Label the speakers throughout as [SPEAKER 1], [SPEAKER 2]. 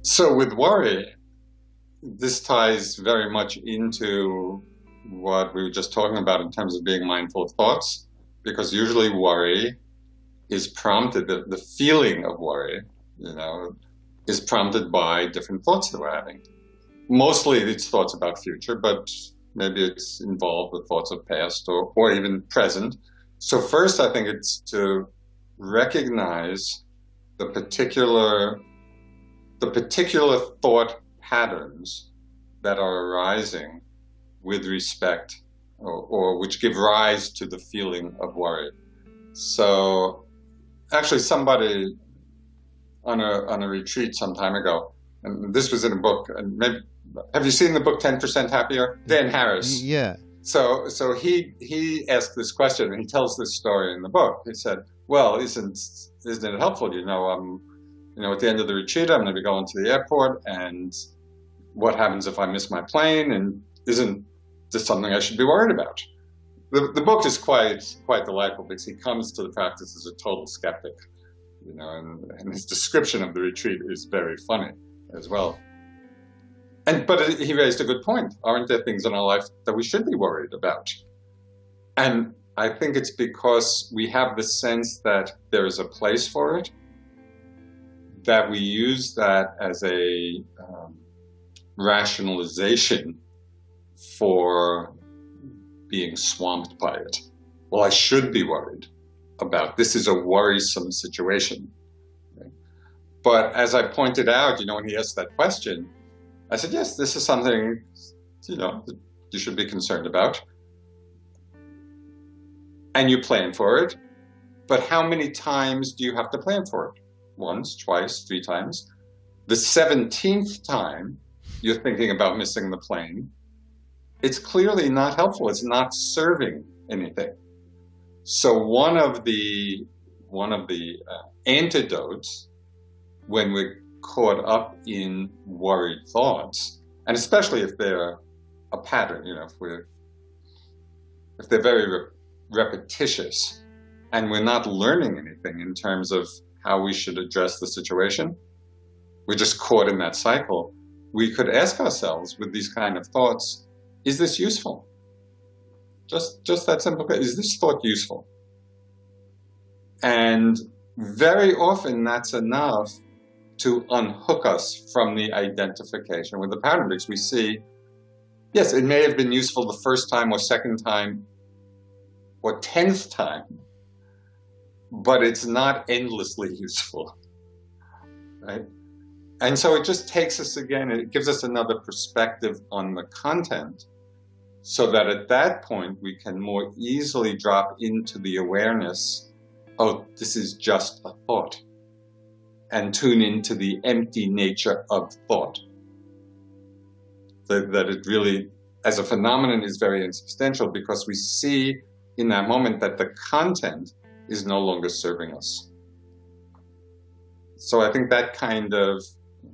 [SPEAKER 1] So with worry, this ties very much into what we were just talking about in terms of being mindful of thoughts, because usually worry is prompted, the feeling of worry, you know, is prompted by different thoughts that we're having. Mostly it's thoughts about future, but maybe it's involved with thoughts of past or even present. So first, I think it's to recognize the particular the particular thought patterns that are arising with respect or which give rise to the feeling of worry. So actually somebody on a retreat some time ago, and this was in a book, and maybe, have you seen the book 10% Happier? Dan Harris.
[SPEAKER 2] Yeah.
[SPEAKER 1] So he asked this question, and he tells this story in the book. He said, well, isn't it helpful? At the end of the retreat, I'm going to be going to the airport, and what happens if I miss my plane? And isn't this something I should be worried about? The book is quite delightful because he comes to the practice as a total skeptic, and his description of the retreat is very funny as well. But he raised a good point. Aren't there things in our life that we should be worried about? And I think it's because we have the sense that there is a place for it, that we use that as a rationalization for being swamped by it. Well, I should be worried about this. Is a worrisome situation. Okay? But as I pointed out, when he asked that question, I said, yes, this is something, that you should be concerned about. And you plan for it. But how many times do you have to plan for it? Once, twice, 3 times. The 17th time you're thinking about missing the plane, it's clearly not helpful. It's not serving anything. So one of the antidotes when we're caught up in worried thoughts, and especially if they're a pattern, if they're very repetitious, and we're not learning anything in terms of how we should address the situation, we're just caught in that cycle. We could ask ourselves with these kind of thoughts, is this useful? Just that simple. Is this thought useful? And very often that's enough to unhook us from the identification with the pattern, because we see, yes, it may have been useful the first time or second time or 10th time, but it's not endlessly useful, right? And so it just takes us again, it gives us another perspective on the content, so that at that point we can more easily drop into the awareness, oh, this is just a thought, and tune into the empty nature of thought. That it really, as a phenomenon, is very insubstantial, because we see in that moment that the content is no longer serving us. So I think that kind of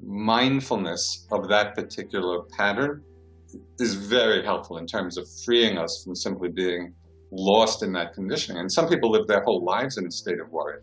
[SPEAKER 1] mindfulness of that particular pattern is very helpful in terms of freeing us from simply being lost in that conditioning. And some people live their whole lives in a state of worry.